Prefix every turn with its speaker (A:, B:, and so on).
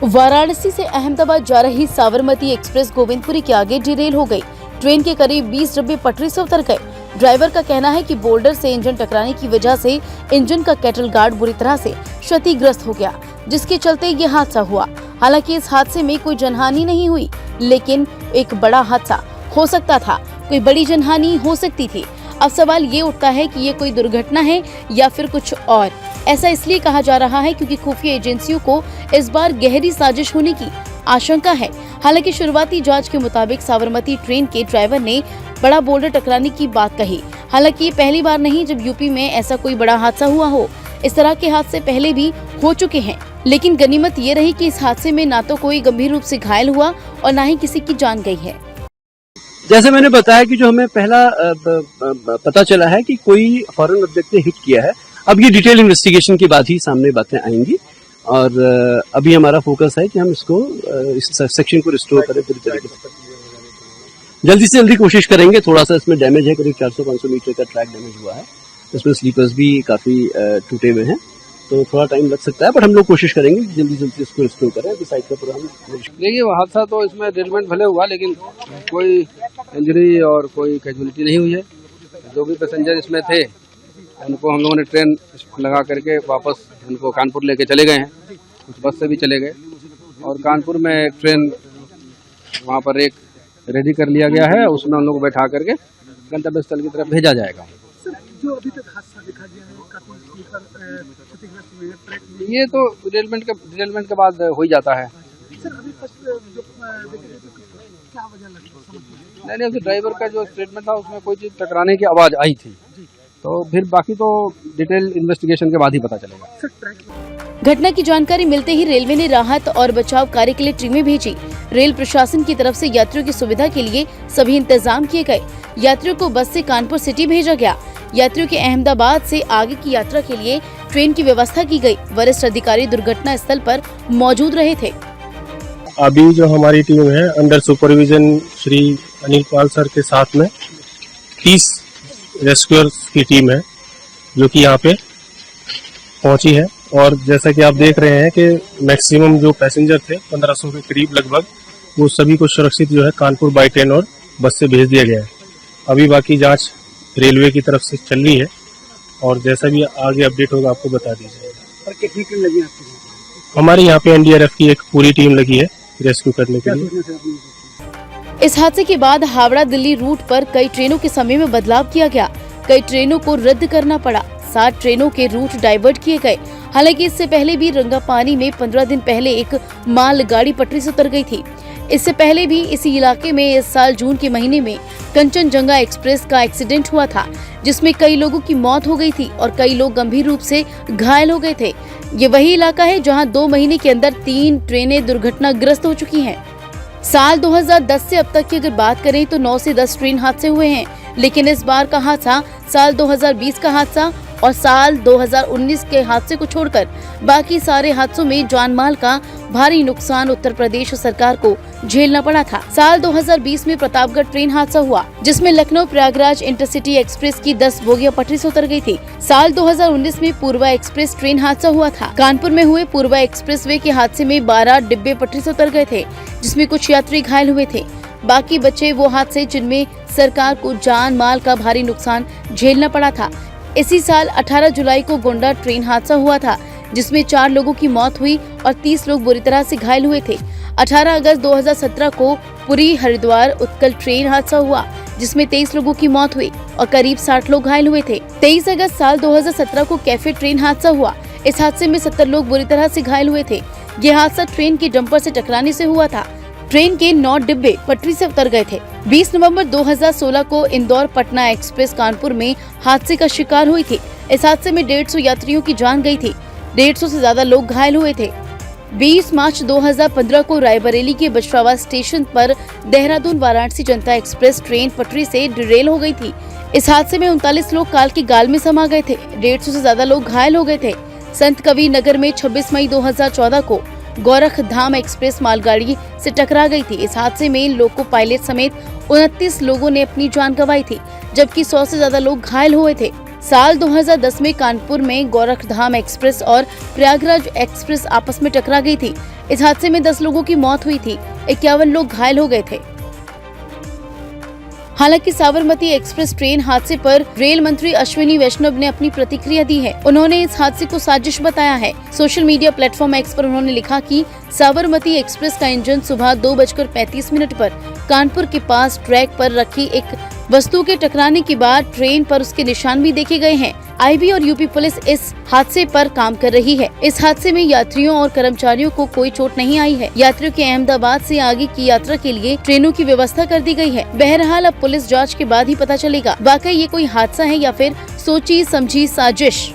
A: वाराणसी से अहमदाबाद जा रही साबरमती एक्सप्रेस गोविंदपुरी के आगे डिरेल हो गई। ट्रेन के करीब 20 डिब्बे पटरी से उतर गए। ड्राइवर का कहना है कि बोल्डर से इंजन टकराने की वजह से इंजन का कैटल गार्ड बुरी तरह से क्षतिग्रस्त हो गया, जिसके चलते ये हादसा हुआ। हालांकि इस हादसे में कोई जनहानि नहीं हुई, लेकिन एक बड़ा हादसा हो सकता था, कोई बड़ी जनहानि हो सकती थी। अब सवाल ये उठता है कि ये कोई दुर्घटना है या फिर कुछ और। ऐसा इसलिए कहा जा रहा है क्योंकि खुफिया एजेंसियों को इस बार गहरी साजिश होने की आशंका है। हालांकि शुरुआती जांच के मुताबिक साबरमती ट्रेन के ड्राइवर ने बड़ा बोल्डर टकराने की बात कही। हालांकि ये पहली बार नहीं जब यूपी में ऐसा कोई बड़ा हादसा हुआ हो। इस तरह के हादसे पहले भी हो चुके हैं, लेकिन गनीमत ये रही कि इस हादसे में ना तो कोई गंभीर रूप से घायल हुआ और न ही किसी की जान गई है।
B: जैसे मैंने बताया कि जो हमें पहला पता चला है कि कोई फॉरेन ऑब्जेक्ट ने हिट किया है। अब ये डिटेल इन्वेस्टिगेशन के बाद ही सामने बातें आएंगी और अभी हमारा फोकस है कि हम इसको इस सेक्शन को रिस्टोर करें पूरी तरीके से। जल्दी से जल्दी कोशिश करेंगे। थोड़ा सा इसमें डैमेज है, करीब 400-500 मीटर का ट्रैक डैमेज हुआ है। इसमें स्लीपर्स भी काफी टूटे हुए हैं, तो थोड़ा टाइम लग सकता है, बट हम लोग कोशिश करेंगे जल्दी जल्दी इसको रिस्टोर करें। अभी साइड का पूरा हम
C: देखिए हादसा तो इसमें डिरेलमेंट भले हुआ, लेकिन कोई इंजरी और कोई कैजुअलिटी नहीं हुई है। जो भी पैसेंजर इसमें थे उनको हम लोगों ने ट्रेन लगा करके वापस उनको कानपुर लेके चले गए हैं। कुछ बस से भी चले गए और कानपुर में एक ट्रेन वहाँ पर एक रेडी कर लिया गया है, उसमें उन लोग बैठा करके गंतव्य स्थल की तरफ भेजा जाएगा।
D: जो अभी तक हादसा दिखा गया है काफी क्षतिग्रस्त हुए हैं ट्रैक में।
C: ये तो डिरेलमेंट के बाद हो ही जाता है।
D: सर अभी फर्स्ट जो देखेंगे तो क्या वजह लगी?
C: नहीं, ड्राइवर का जो स्टेटमेंट था उसमें कोई चीज टकराने की आवाज आई थी, तो फिर बाकी तो डिटेल इन्वेस्टिगेशन के बाद ही पता चलेगा।
A: घटना की जानकारी मिलते ही रेलवे ने राहत और बचाव कार्य के लिए टीमें भेजी। रेल प्रशासन की तरफ से यात्रियों की सुविधा के लिए सभी इंतजाम किए गए। यात्रियों को बस से कानपुर सिटी भेजा गया। यात्रियों के अहमदाबाद से आगे की यात्रा के लिए ट्रेन की व्यवस्था की गई। वरिष्ठ अधिकारी दुर्घटना स्थल पर मौजूद रहे थे।
E: अभी जो हमारी टीम है अंडर सुपरविजन श्री अनिल पाल सर के साथ में 30 रेस्क्यूअर्स की टीम है जो कि यहाँ पे पहुंची है। और जैसा कि आप देख रहे हैं कि मैक्सिमम जो पैसेंजर थे 1500 के करीब लगभग, वो सभी को सुरक्षित जो है कानपुर बाई ट्रेन और बस से भेज दिया गया है। अभी बाकी जांच रेलवे की तरफ से चल रही है और जैसा भी आगे अपडेट होगा आपको बता दी जाएगी।
D: और कितनी टीम लगी आपकी?
E: हमारे यहाँ पे एनडीआरएफ की एक पूरी टीम लगी है रेस्क्यू करने के लिए।
A: इस हादसे के बाद हावड़ा दिल्ली रूट पर कई ट्रेनों के समय में बदलाव किया गया। कई ट्रेनों को रद्द करना पड़ा। 7 ट्रेनों के रूट डाइवर्ट किए गए। हालांकि इससे पहले भी रंगापानी में 15 दिन पहले एक माल गाड़ी पटरी से उतर गई थी। इससे पहले भी इसी इलाके में इस साल जून के महीने में कंचनजंगा एक्सप्रेस का एक्सीडेंट हुआ था, जिसमें कई लोगों की मौत हो गई थी और कई लोग गंभीर रूप से घायल हो गए थे। ये वही इलाका है जहां 2 महीने के अंदर 3 ट्रेनें दुर्घटनाग्रस्त हो चुकी हैं। साल 2010 से अब तक की अगर बात करें तो 9 से 10 ट्रेन हादसे हुए हैं, लेकिन इस बार का हादसा, साल 2020 का हादसा और साल 2019 के हादसे को छोड़कर बाकी सारे हादसों में जान माल का भारी नुकसान उत्तर प्रदेश सरकार को झेलना पड़ा था। साल 2020 में प्रतापगढ़ ट्रेन हादसा हुआ, जिसमें लखनऊ प्रयागराज इंटरसिटी एक्सप्रेस की 10 बोगियां पटरी से उतर गई थी। साल 2019 में पूर्वा एक्सप्रेस ट्रेन हादसा हुआ था। कानपुर में हुए पूर्वा एक्सप्रेसवे के हादसे में 12 डिब्बे पटरी से उतर गए थे, जिसमें कुछ यात्री घायल हुए थे। बाकी बचे वो हादसे जिनमें सरकार को जान माल का भारी नुकसान झेलना पड़ा था। इसी साल 18 जुलाई को गोंडा ट्रेन हादसा हुआ था, जिसमें 4 लोगों की मौत हुई और 30 लोग बुरी तरह से घायल हुए थे। 18 अगस्त 2017 को पुरी हरिद्वार उत्कल ट्रेन हादसा हुआ, जिसमें 23 लोगों की मौत हुई और करीब 60 लोग घायल हुए थे। 23 अगस्त साल 2017 को कैफे ट्रेन हादसा हुआ। इस हादसे में 70 लोग बुरी तरह से घायल हुए थे। ये हादसा ट्रेन के डंपर से टकराने से हुआ था। ट्रेन के 9 डिब्बे पटरी से उतर गए थे। 20 नवंबर 2016 को इंदौर पटना एक्सप्रेस कानपुर में हादसे का शिकार हुई थी। इस हादसे में 150 यात्रियों की जान गई थी। 150 से ज्यादा लोग घायल हुए थे। 20 मार्च 2015 को रायबरेली के बछरावा स्टेशन पर देहरादून वाराणसी जनता एक्सप्रेस ट्रेन पटरी से डिरेल हो गई थी। इस हादसे में 39 लोग काल की गाल में समा गए थे। 150 से ज्यादा लोग घायल हो गए थे। संत कबीर नगर में 26 मई 2014 को गोरख धाम एक्सप्रेस मालगाड़ी से टकरा गई थी। इस हादसे में लोको पायलट समेत 29 लोगों ने अपनी जान गंवाई थी, जबकि 100 से ज्यादा लोग घायल हुए थे। साल 2010 में कानपुर में गोरखधाम एक्सप्रेस और प्रयागराज एक्सप्रेस आपस में टकरा गई थी। इस हादसे में 10 लोगों की मौत हुई थी, 51 लोग घायल हो गए थे। हालांकि साबरमती एक्सप्रेस ट्रेन हादसे पर रेल मंत्री अश्विनी वैष्णव ने अपनी प्रतिक्रिया दी है। उन्होंने इस हादसे को साजिश बताया है। सोशल मीडिया प्लेटफॉर्म एक्स पर उन्होंने लिखा कि साबरमती एक्सप्रेस का इंजन सुबह 2:35 पर कानपुर के पास ट्रैक पर रखी एक वस्तु के टकराने के बाद ट्रेन पर उसके निशान भी देखे गए हैं। आईबी और यूपी पुलिस इस हादसे पर काम कर रही है। इस हादसे में यात्रियों और कर्मचारियों को कोई चोट नहीं आई है। यात्रियों के अहमदाबाद से आगे की यात्रा के लिए ट्रेनों की व्यवस्था कर दी गई है। बहरहाल अब पुलिस जांच के बाद ही पता चलेगा वाकई ये कोई हादसा है या फिर सोची समझी साजिश।